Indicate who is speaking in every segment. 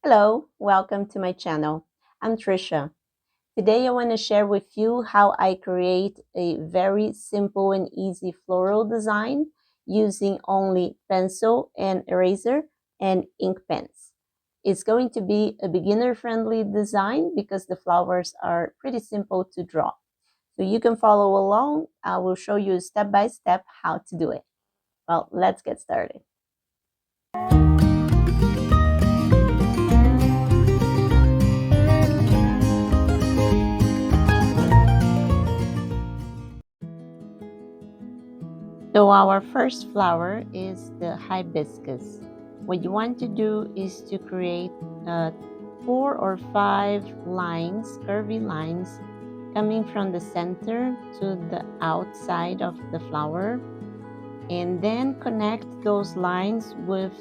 Speaker 1: Hello, welcome to my channel. I'm Trisha. Today I want to share with you how I create a very simple and easy floral design using only pencil and eraser and ink pens. It's going to be a beginner-friendly design because the flowers are pretty simple to draw. So you can follow along. I will show you step by step how to do it. Well, let's get started. So our first flower is the hibiscus. What you want to do is to create 4 or 5 lines, curvy lines, coming from the center to the outside of the flower, and then connect those lines with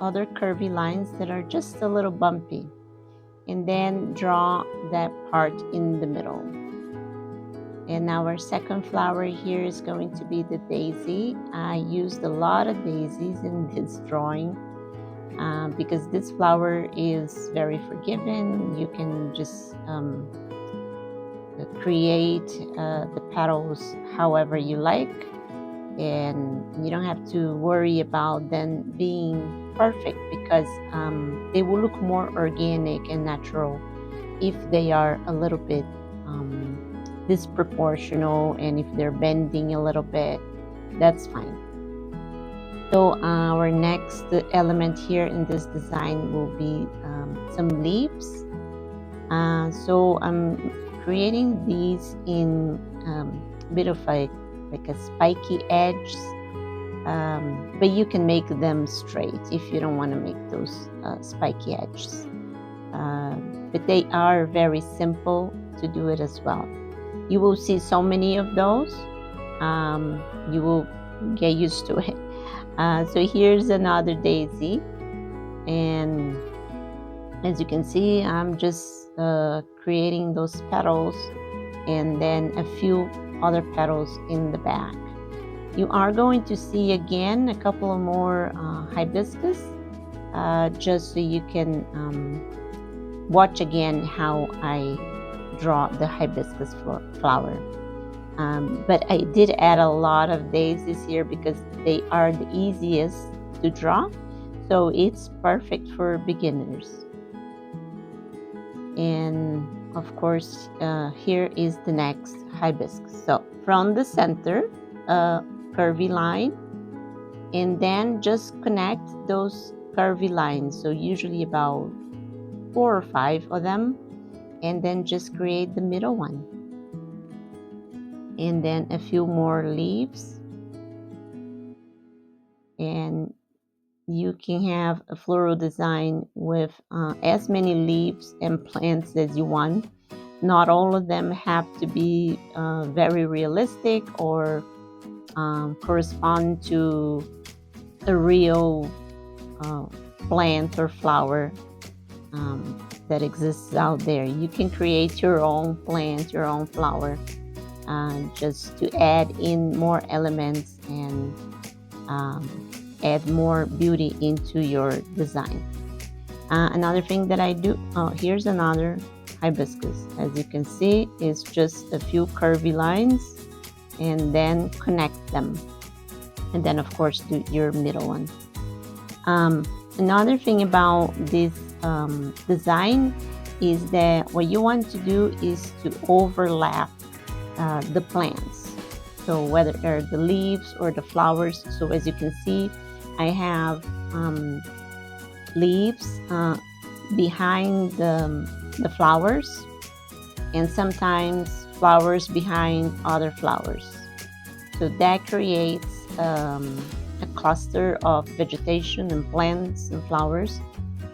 Speaker 1: other curvy lines that are just a little bumpy, and then draw that part in the middle. And our second flower here is going to be the daisy. I used a lot of daisies in this drawing because this flower is very forgiving. You can just create the petals however you like, and you don't have to worry about them being perfect because they will look more organic and natural if they are a little bit disproportional, and if they're bending a little bit, that's fine. So our next element here in this design will be some leaves. So I'm creating these in a bit of like a spiky edge, but you can make them straight if you don't want to make those spiky edges. But they are very simple to do it as well. You will see so many of those. You will get used to it. So here's another daisy, and as you can see, I'm just creating those petals and then a few other petals in the back. You are going to see again a couple of more hibiscus, just so you can watch again how I draw the hibiscus flower. But I did add a lot of daisies here because they are the easiest to draw, so it's perfect for beginners. And of course, here is the next hibiscus. So from the center, curvy line, and then just connect those curvy lines, so usually about 4 or 5 of them, and then just create the middle one, and then a few more leaves, and you can have a floral design with as many leaves and plants as you want. Not all of them have to be very realistic or correspond to a real plant or flower that exists out there. You can create your own plant, your own flower, just to add in more elements and add more beauty into your design. Another thing that I do, here's another hibiscus. As you can see, it's just a few curvy lines, and then connect them, and then of course do your middle one. Another thing about this design is that what you want to do is to overlap the plants, so whether they're the leaves or the flowers. So as you can see, I have leaves behind the flowers, and sometimes flowers behind other flowers. So that creates a cluster of vegetation and plants and flowers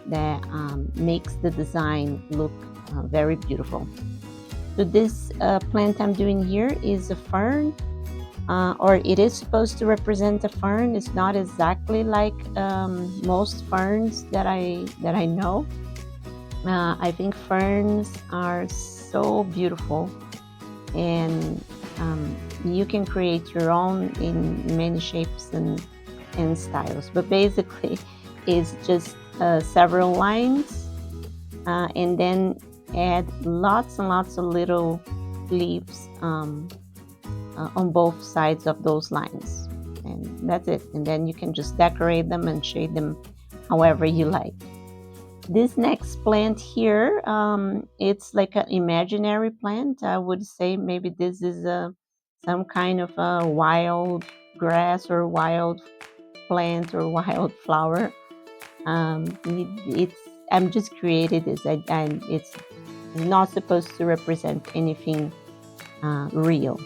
Speaker 1: that makes the design look very beautiful. So this plant I'm doing here is a fern, or it is supposed to represent a fern. It's not exactly like most ferns that I know. I think ferns are so beautiful, and you can create your own in many shapes and styles, but basically it's just several lines, and then add lots and lots of little leaves on both sides of those lines, and that's it. And then you can just decorate them and shade them however you like. This next plant here, it's like an imaginary plant. I would say maybe this is some kind of a wild grass or wild plant or wild flower. It's I'm just created this, and it's not supposed to represent anything real.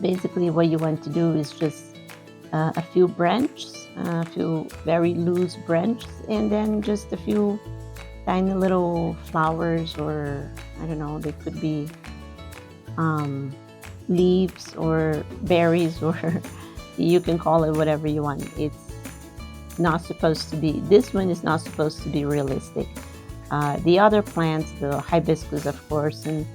Speaker 1: Basically, what you want to do is just a few branches, a few very loose branches, and then just a few tiny little flowers, or I don't know, they could be leaves or berries, or you can call it whatever you want. It's not supposed to be, this one is not supposed to be realistic. The other plants, the hibiscus, of course, and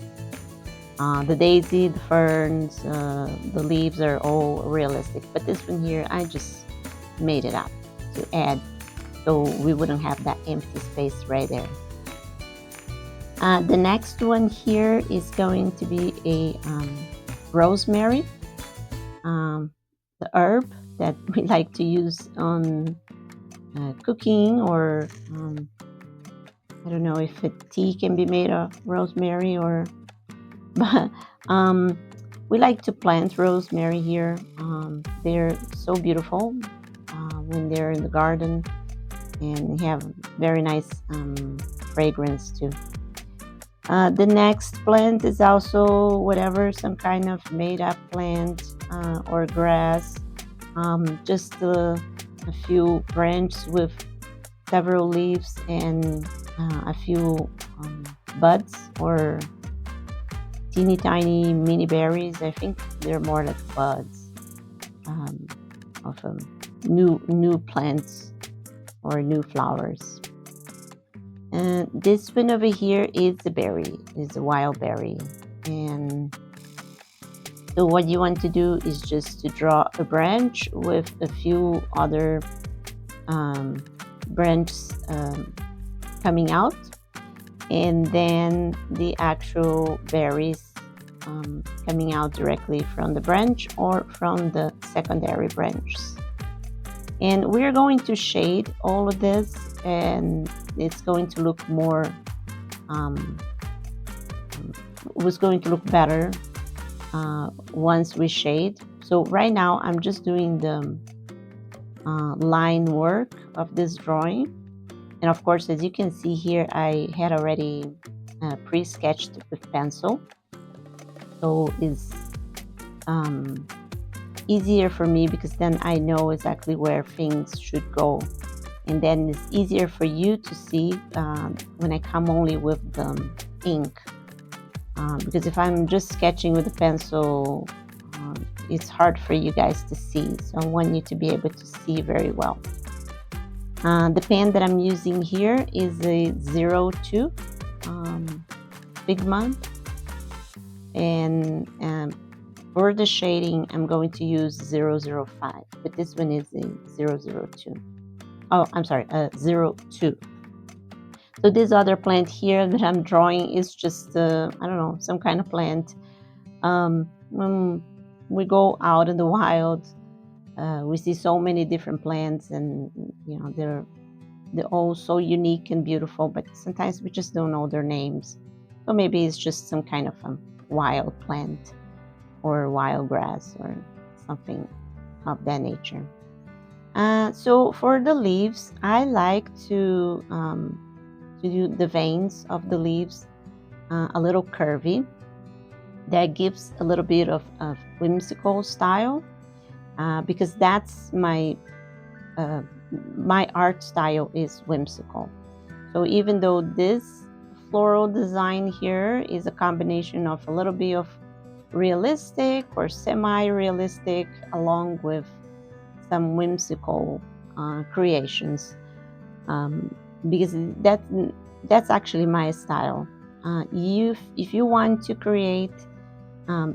Speaker 1: the daisy, the ferns, the leaves are all realistic. But this one here, I just made it up to add, so we wouldn't have that empty space right there. The next one here is going to be a rosemary, the herb that we like to use on cooking, or I don't know if a tea can be made of rosemary, or but we like to plant rosemary here. They're so beautiful when they're in the garden, and have very nice fragrance too. The next plant is also whatever, some kind of made up plant or grass, just a few branches with several leaves and a few buds or teeny tiny mini berries. I think they're more like buds of new plants or new flowers. And this one over here is the berry, is a wild berry. And so what you want to do is just to draw a branch with a few other branches coming out, and then the actual berries coming out directly from the branch or from the secondary branches. And we're going to shade all of this, and it's going to look more, was going to look better once we shade. So right now I'm just doing the line work of this drawing. And of course, as you can see here, I had already pre-sketched with pencil. So it's easier for me, because then I know exactly where things should go. And then it's easier for you to see when I come only with the ink. Because if I'm just sketching with a pencil, it's hard for you guys to see. So I want you to be able to see very well. The pen that I'm using here is a 02 Figma, and for the shading I'm going to use 005, but this one is a 002. Oh, I'm sorry, 02. So this other plant here that I'm drawing is just I don't know, some kind of plant. When we go out in the wild, we see so many different plants, and you know, they're all so unique and beautiful, but sometimes we just don't know their names. So maybe it's just some kind of a wild plant or wild grass or something of that nature. So for the leaves, I like to do the veins of the leaves a little curvy. That gives a little bit of whimsical style, because that's my art style is whimsical. So even though this floral design here is a combination of a little bit of realistic or semi-realistic along with some whimsical creations, because that's actually my style. If you want to create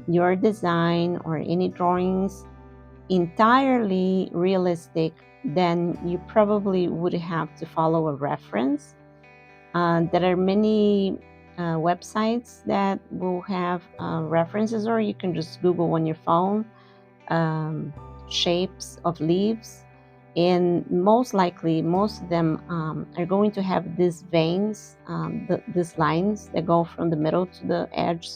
Speaker 1: your design or any drawings entirely realistic, then you probably would have to follow a reference. There are many websites that will have references, or you can just Google on your phone um, shapes of leaves. And most likely, most of them are going to have these veins, these lines that go from the middle to the edge.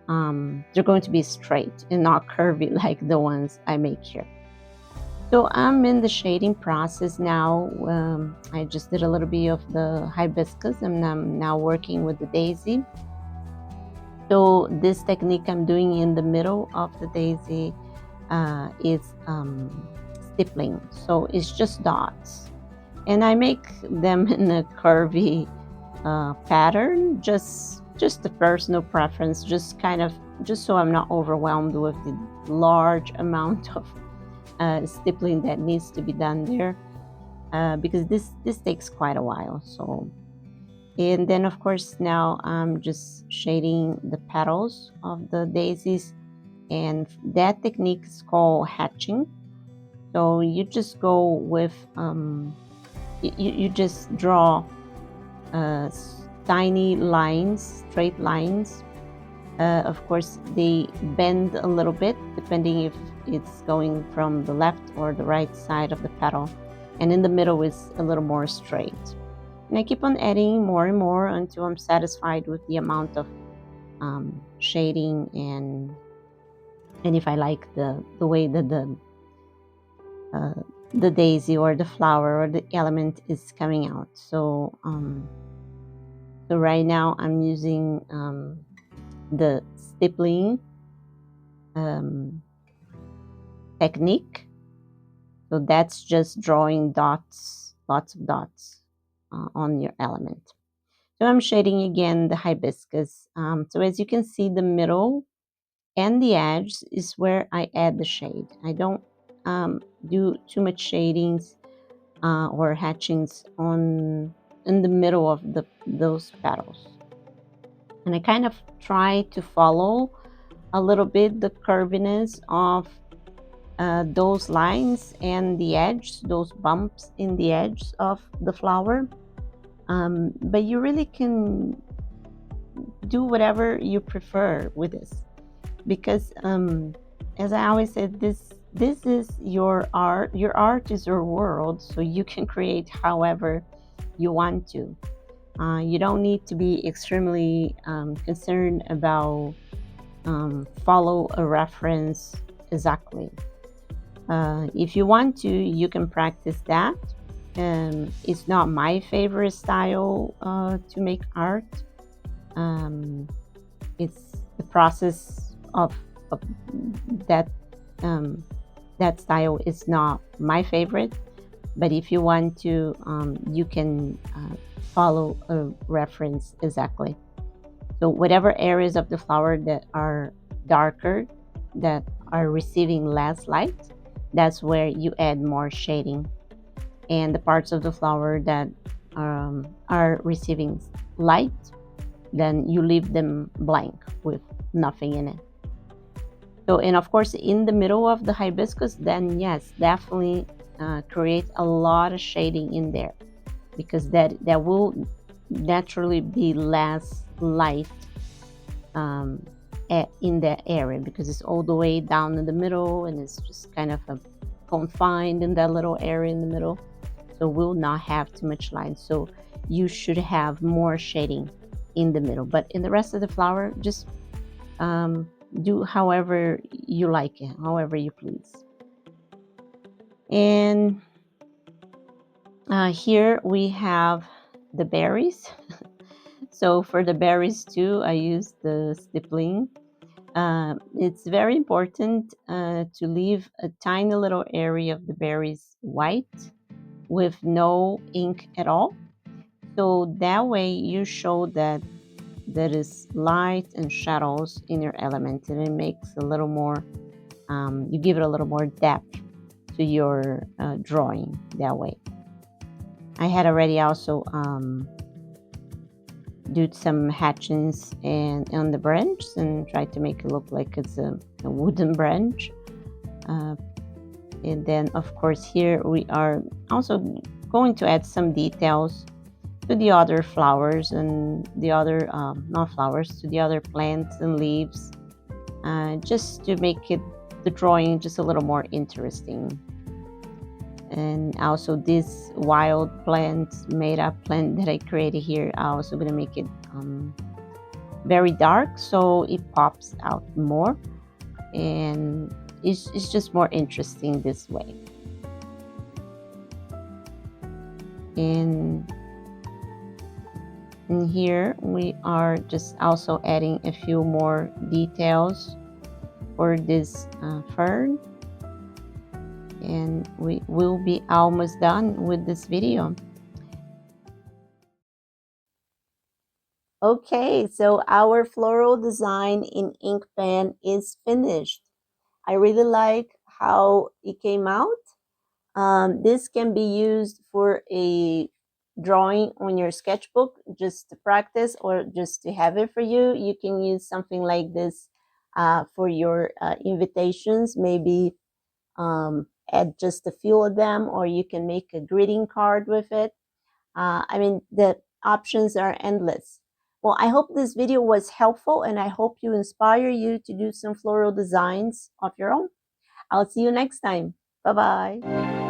Speaker 1: They're going to be straight and not curvy like the ones I make here. So I'm in the shading process now. I just did a little bit of the hibiscus and I'm now working with the daisy. So this technique I'm doing in the middle of the daisy is stippling. So it's just dots. And I make them in a curvy pattern, just a personal preference, just kind of, just so I'm not overwhelmed with the large amount of stippling that needs to be done there, because this takes quite a while. So, and then of course now I'm just shading the petals of the daisies, and that technique is called hatching. So you just go with you just draw uh, tiny lines, straight lines. Of course, they bend a little bit depending if it's going from the left or the right side of the petal. And in the middle is a little more straight. And I keep on adding more and more until I'm satisfied with the amount of shading and if I like the way that the daisy or the flower or the element is coming out. So right now I'm using the stippling technique. So that's just drawing dots, lots of dots on your element. So I'm shading again the hibiscus. So as you can see, the middle and the edge is where I add the shade. I don't do too much shadings or hatchings on in the middle of those petals. And I kind of try to follow a little bit the curviness of those lines and the edge, those bumps in the edge of the flower. But you really can do whatever you prefer with this, because as I always said, this is your art. Your art is your world, so you can create however you want to. You don't need to be extremely concerned about follow a reference exactly. If you want to, you can practice that. It's not my favorite style to make art. Um, it's the process of that that style is not my favorite. But if you want to, you can follow a reference exactly. So whatever areas of the flower that are darker, that are receiving less light, that's where you add more shading. And the parts of the flower that are receiving light, then you leave them blank with nothing in it. So, and of course, in the middle of the hibiscus, then yes, definitely create a lot of shading in there, because that will naturally be less light in that area, because it's all the way down in the middle and it's just kind of confined in that little area in the middle. So will not have too much light. So you should have more shading in the middle. But in the rest of the flower, just do however you like it, however you please. And here we have the berries. So for the berries too, I use the stippling. It's very important to leave a tiny little area of the berries white with no ink at all. So that way you show that there is light and shadows in your element, and it makes a little more, you give it a little more depth to your drawing that way. I had already also do some hatchings and on the branch and try to make it look like it's a wooden branch. And then of course here we are also going to add some details to the other flowers and the other not flowers, to the other plants and leaves, just to make it the drawing just a little more interesting. And also this wild plant, made up plant that I created here, I'm also gonna make it very dark so it pops out more, and it's just more interesting this way. And in here we are just also adding a few more details for this fern, and we will be almost done with this video. Okay, so our floral design in ink pen is finished. I really like how it came out. This can be used for a drawing on your sketchbook just to practice or just to have it for you. You can use something like this for your invitations, maybe add just a few of them, or you can make a greeting card with it. I mean, the options are endless. Well, I hope this video was helpful, and I hope you inspire you to do some floral designs of your own. I'll see you next time. Bye-bye.